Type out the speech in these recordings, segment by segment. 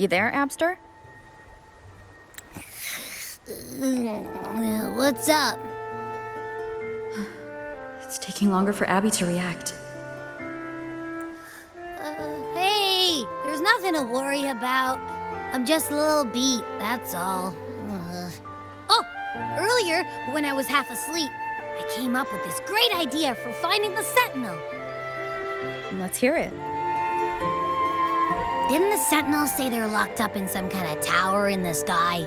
You there, Abster? What's up? It's taking longer for Abby to react. Hey, there's nothing to worry about. I'm just a little beat, that's all. Oh, earlier, when I was half asleep, I came up with this great idea for finding the Sentinel. Let's hear it. Didn't the Sentinels say they're locked up in some kind of tower in the sky?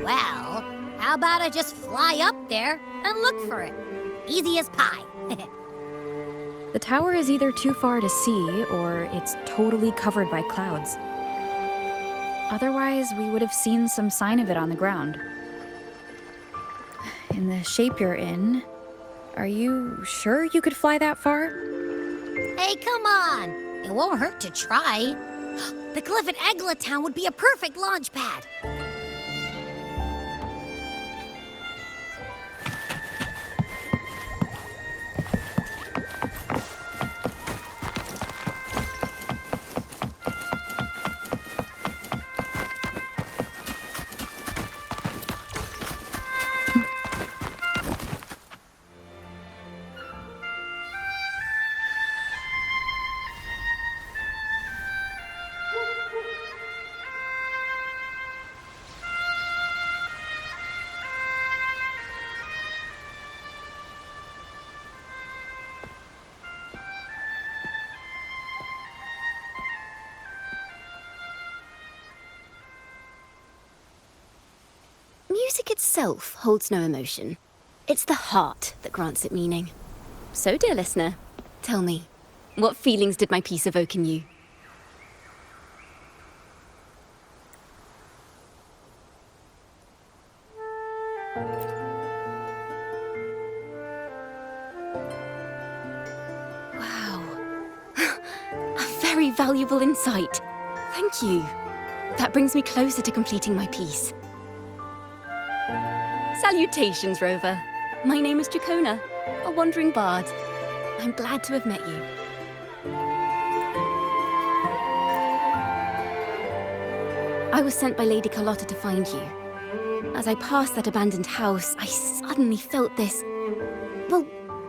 Well, how about I just fly up there and look for it? Easy as pie. The tower is either too far to see, or it's totally covered by clouds. Otherwise, we would have seen some sign of it on the ground. In the shape you're in, are you sure you could fly that far? Hey, come on! It won't hurt to try. The cliff at Eglatown would be a perfect launch pad. Music itself holds no emotion. It's the heart that grants it meaning. So, dear listener, tell me, what feelings did my piece evoke in you? Wow. A very valuable insight. Thank you. That brings me closer to completing my piece. Salutations, Rover. My name is Ciaccona, a wandering bard. I'm glad to have met you. I was sent by Lady Carlotta to find you. As I passed that abandoned house, I suddenly felt this, well,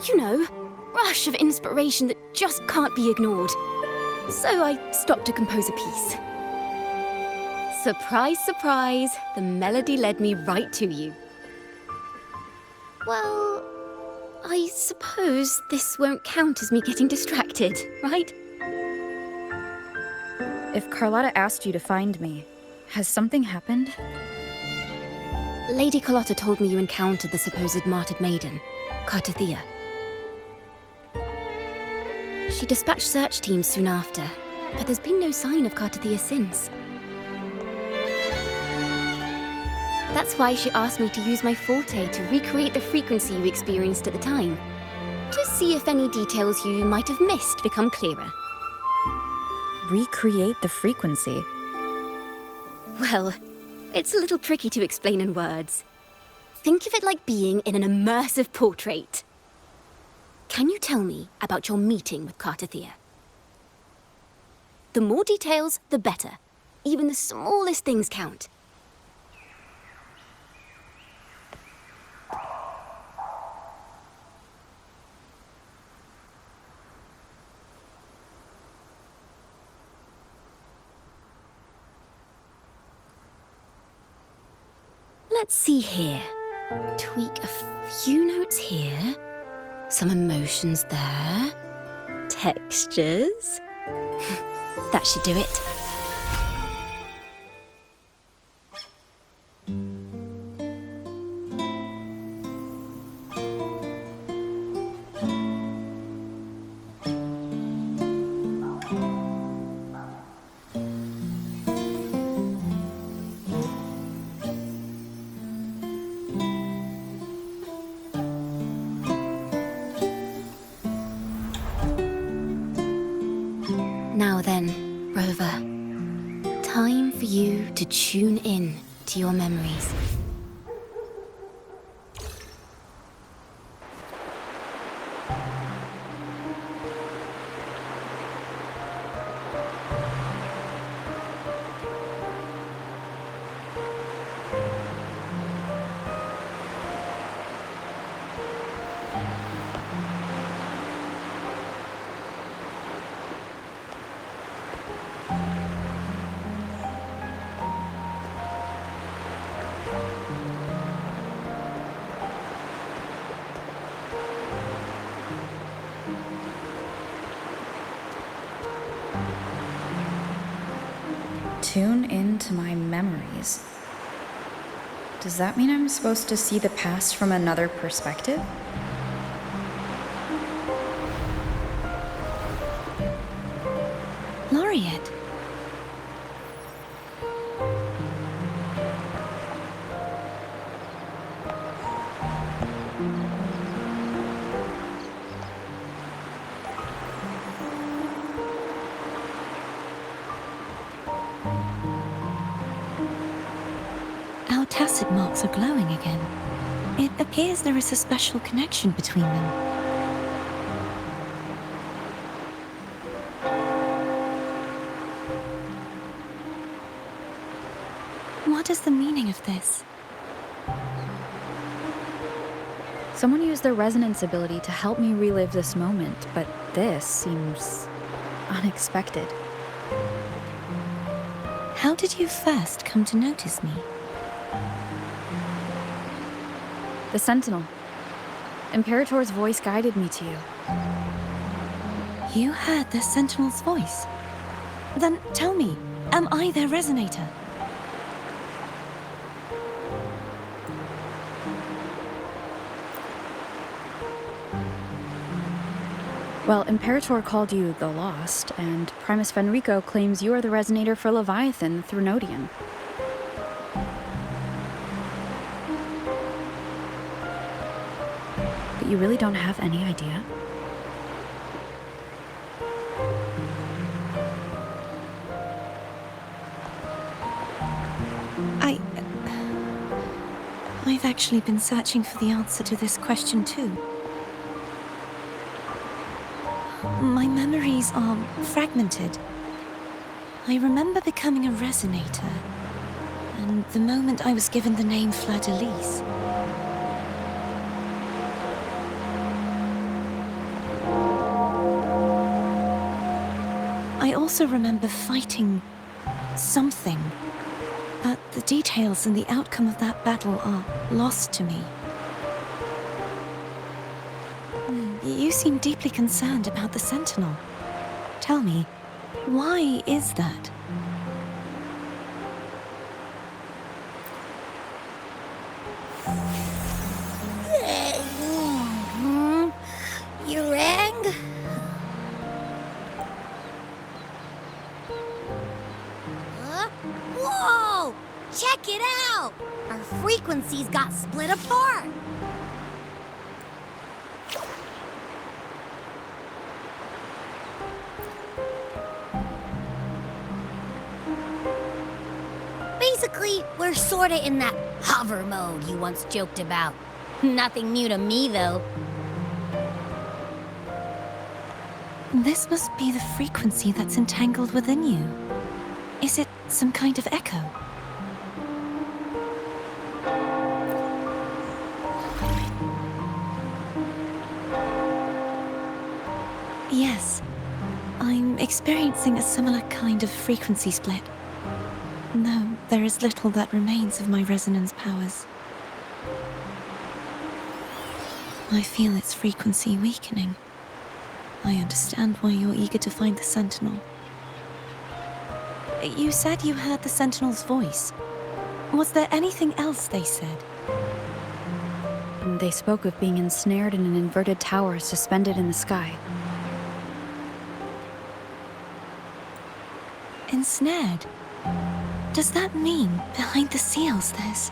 you know, rush of inspiration that just can't be ignored. So I stopped to compose a piece. Surprise, surprise, the melody led me right to you. Well, I suppose this won't count as me getting distracted, right? If Carlotta asked you to find me, has something happened? Lady Carlotta told me you encountered the supposed martyred maiden, Cartethyia. She dispatched search teams soon after, but there's been no sign of Cartethyia since. That's why she asked me to use my forte to recreate the frequency you experienced at the time, to see if any details you might have missed become clearer. Recreate the frequency? Well, it's a little tricky to explain in words. Think of it like being in an immersive portrait. Can you tell me about your meeting with Cartethyia? The more details, the better. Even the smallest things count. Let's see here. Tweak a few notes here. Some emotions there. Textures. That should do it. Now then, Rover, time for you to tune in to your memories. Tune into my memories. Does that mean I'm supposed to see the past from another perspective? Laureate. Our tacit marks are glowing again. It appears there is a special connection between them. What is the meaning of this? Someone used their resonance ability to help me relive this moment, but this seems unexpected. How did you first come to notice me? The Sentinel. Imperator's voice guided me to you. You heard the Sentinel's voice? Then tell me, am I their resonator? Well, Imperator called you the Lost, and Primus Fenrico claims you are the resonator for Leviathan, the Threnodian. But you really don't have any idea? I've actually been searching for the answer to this question too. My memories are fragmented. I remember becoming a resonator, and the moment I was given the name Fleur-de-Lis. I also remember fighting something, but the details and the outcome of that battle are lost to me. You seem deeply concerned about the Sentinel. Tell me, why is that? You rang? Huh? Whoa! Check it out! Our frequencies got split apart! Basically, we're sorta in that hover mode you once joked about. Nothing new to me, though. This must be the frequency that's entangled within you. Is it some kind of echo? Yes, I'm experiencing a similar kind of frequency split. No, there is little that remains of my resonance powers. I feel its frequency weakening. I understand why you're eager to find the Sentinel. You said you heard the Sentinel's voice. Was there anything else they said? They spoke of being ensnared in an inverted tower suspended in the sky. Ensnared? Does that mean behind the seals there's...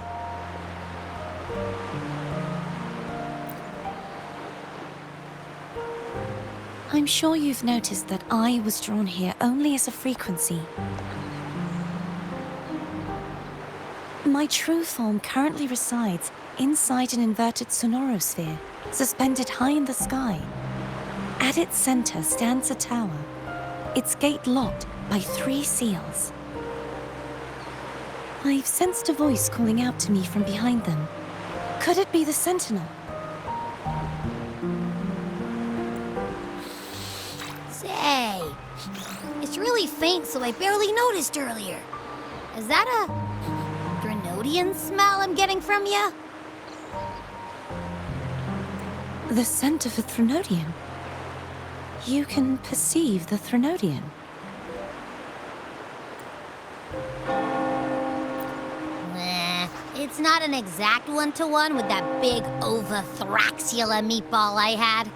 I'm sure you've noticed that I was drawn here only as a frequency. My true form currently resides inside an inverted sonorosphere, suspended high in the sky. At its center stands a tower, its gate locked by 3 seals. I've sensed a voice calling out to me from behind them. Could it be the Sentinel? Say, it's really faint, so I barely noticed earlier. Is that a Threnodian smell I'm getting from you? The scent of a Threnodian? You can perceive the Threnodian? It's not an exact one-to-one with that big Overthraxula meatball I had.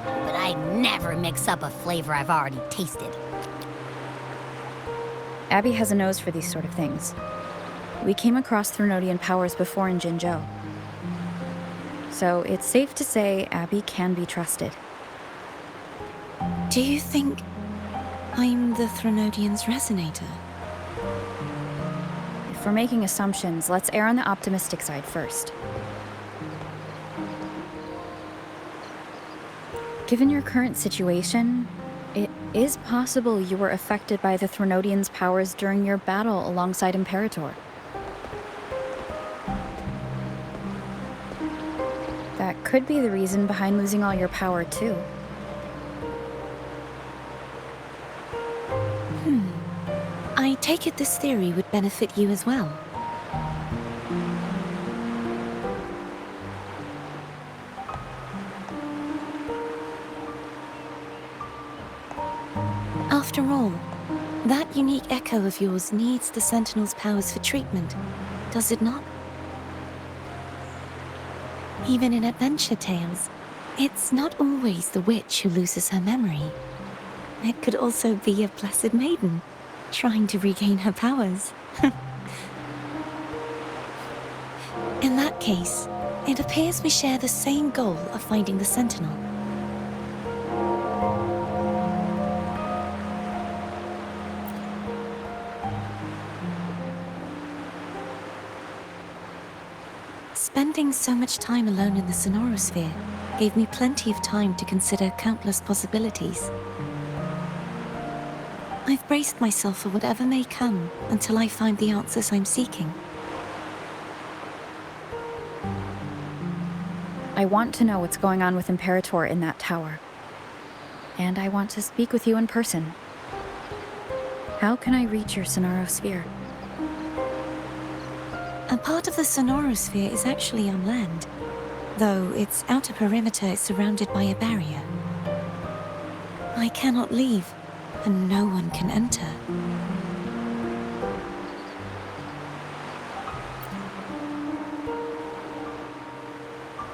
But I never mix up a flavor I've already tasted. Abby has a nose for these sort of things. We came across Threnodian powers before in Jinzhou. So it's safe to say Abby can be trusted. Do you think I'm the Threnodian's resonator? If we're making assumptions, let's err on the optimistic side first. Given your current situation, it is possible you were affected by the Threnodian's powers during your battle alongside Imperator. That could be the reason behind losing all your power, too. I take it this theory would benefit you as well. After all, that unique echo of yours needs the Sentinel's powers for treatment, does it not? Even in adventure tales, it's not always the witch who loses her memory. It could also be a blessed maiden, trying to regain her powers. In that case, it appears we share the same goal of finding the Sentinel. Spending so much time alone in the Sonorosphere gave me plenty of time to consider countless possibilities. I've braced myself for whatever may come until I find the answers I'm seeking. I want to know what's going on with Imperator in that tower. And I want to speak with you in person. How can I reach your Sonorosphere? A part of the Sonorosphere is actually on land, though its outer perimeter is surrounded by a barrier. I cannot leave, and no one can enter.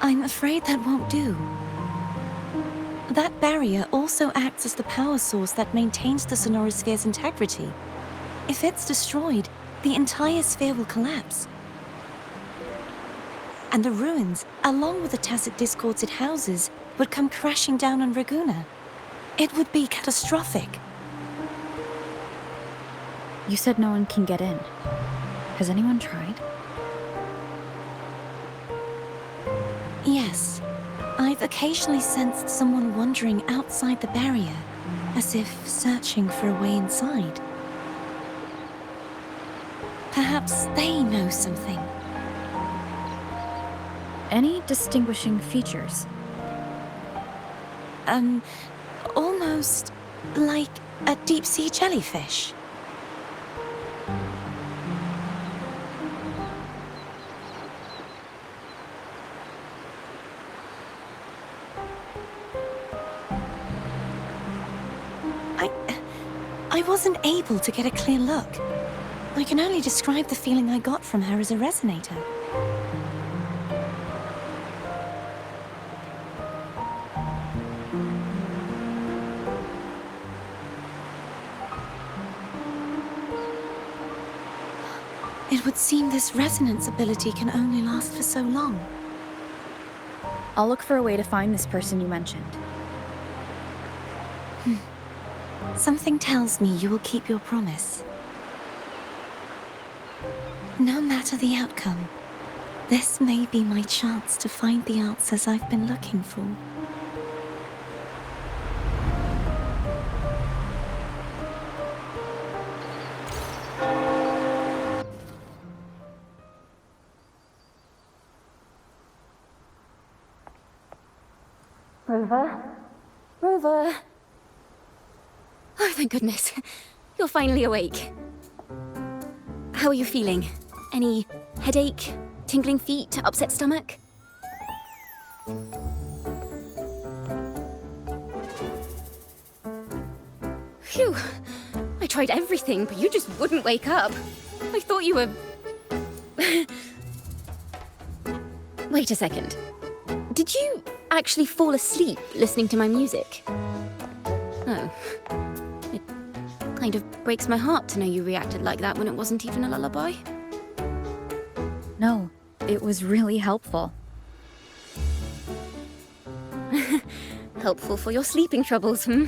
I'm afraid that won't do. That barrier also acts as the power source that maintains the Sonorosphere's integrity. If it's destroyed, the entire sphere will collapse. And the ruins, along with the tacit discords it houses, would come crashing down on Raguna. It would be catastrophic. You said no one can get in. Has anyone tried? Yes. I've occasionally sensed someone wandering outside the barrier, as if searching for a way inside. Perhaps they know something. Any distinguishing features? Almost like a deep-sea jellyfish. I wasn't able to get a clear look. I can only describe the feeling I got from her as a resonator. It would seem this resonance ability can only last for so long. I'll look for a way to find this person you mentioned. Something tells me you will keep your promise. No matter the outcome, this may be my chance to find the answers I've been looking for. Rover? Rover? Oh, thank goodness. You're finally awake. How are you feeling? Any headache, tingling feet, upset stomach? Phew. I tried everything, but you just wouldn't wake up. I thought you were... Wait a second. Did you actually fall asleep listening to my music? Oh. It kind of breaks my heart to know you reacted like that when it wasn't even a lullaby. No, it was really helpful. Helpful for your sleeping troubles, hmm?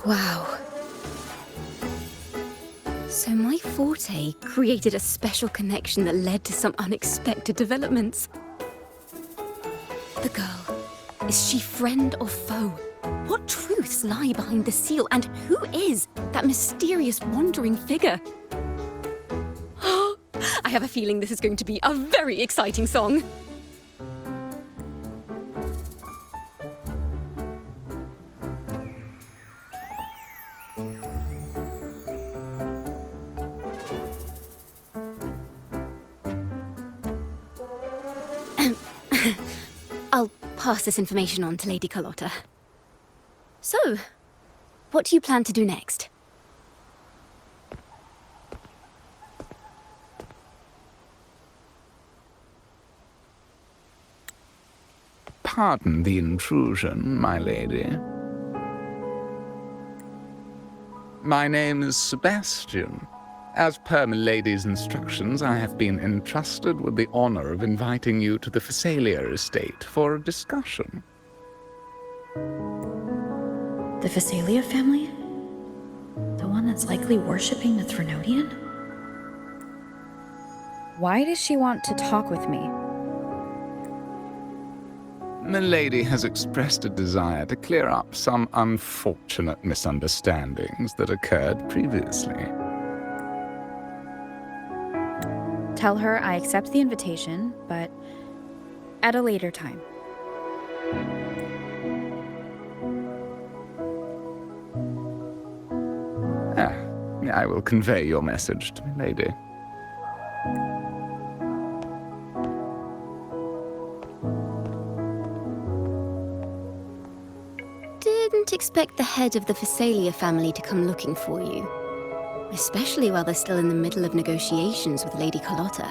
Wow. So my forte created a special connection that led to some unexpected developments. The girl, is she friend or foe? What truths lie behind the seal, and who is that mysterious wandering figure? I have a feeling this is going to be a very exciting song. I'll pass this information on to Lady Carlotta. So, what do you plan to do next? Pardon the intrusion, my lady. My name is Sebastian. As per my lady's instructions, I have been entrusted with the honor of inviting you to the Phasalia estate for a discussion. The Phasalia family? The one that's likely worshipping the Threnodian? Why does she want to talk with me? Milady has expressed a desire to clear up some unfortunate misunderstandings that occurred previously. Tell her I accept the invitation, but at a later time. I will convey your message to Milady. Didn't expect the head of the Phasalia family to come looking for you. Especially while they're still in the middle of negotiations with Lady Carlotta.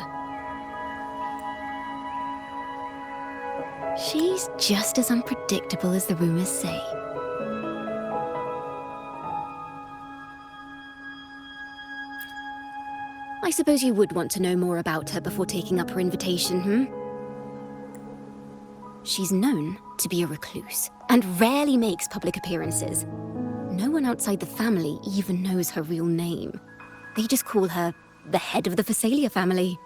She's just as unpredictable as the rumors say. I suppose you would want to know more about her before taking up her invitation, hmm? She's known to be a recluse, and rarely makes public appearances. No one outside the family even knows her real name. They just call her the head of the Phasalia family.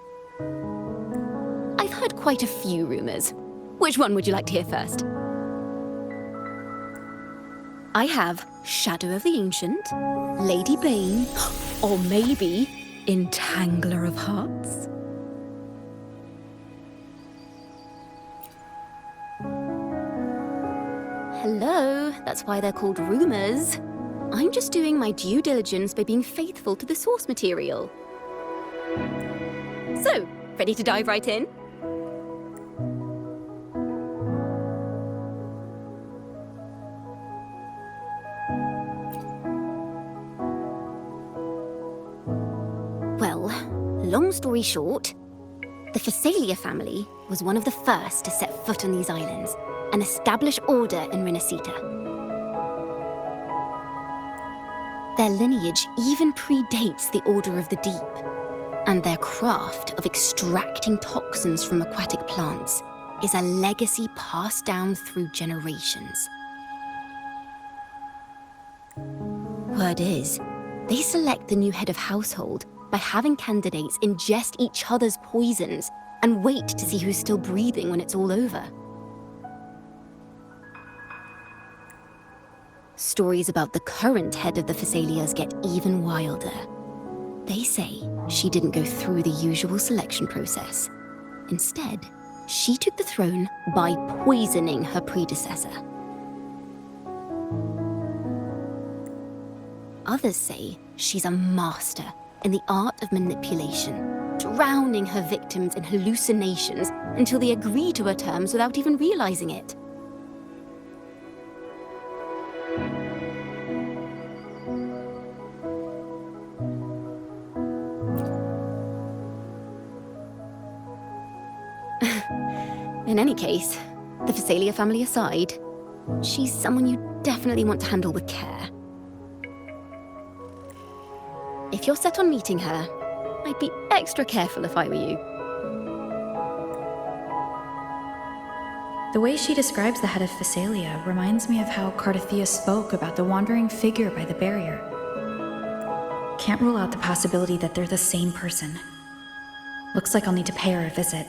I've heard quite a few rumors. Which one would you like to hear first? I have Shadow of the Ancient, Lady Bane, or maybe Entangler of Hearts. Hello, that's why they're called rumors. I'm just doing my due diligence by being faithful to the source material. So, ready to dive right in? Well, long story short, the Phasalia family was one of the first to set foot on these islands and establish order in Renacita. Their lineage even predates the Order of the Deep, and their craft of extracting toxins from aquatic plants is a legacy passed down through generations. Word is, they select the new head of household by having candidates ingest each other's poisons and wait to see who's still breathing when it's all over. Stories about the current head of the Phasalias get even wilder. They say she didn't go through the usual selection process. Instead, she took the throne by poisoning her predecessor. Others say she's a master in the art of manipulation, drowning her victims in hallucinations until they agree to her terms without even realizing it. In any case, the Phasalia family aside, she's someone you definitely want to handle with care. If you're set on meeting her, I'd be extra careful if I were you. The way she describes the head of Phasalia reminds me of how Cartethyia spoke about the wandering figure by the barrier. Can't rule out the possibility that they're the same person. Looks like I'll need to pay her a visit.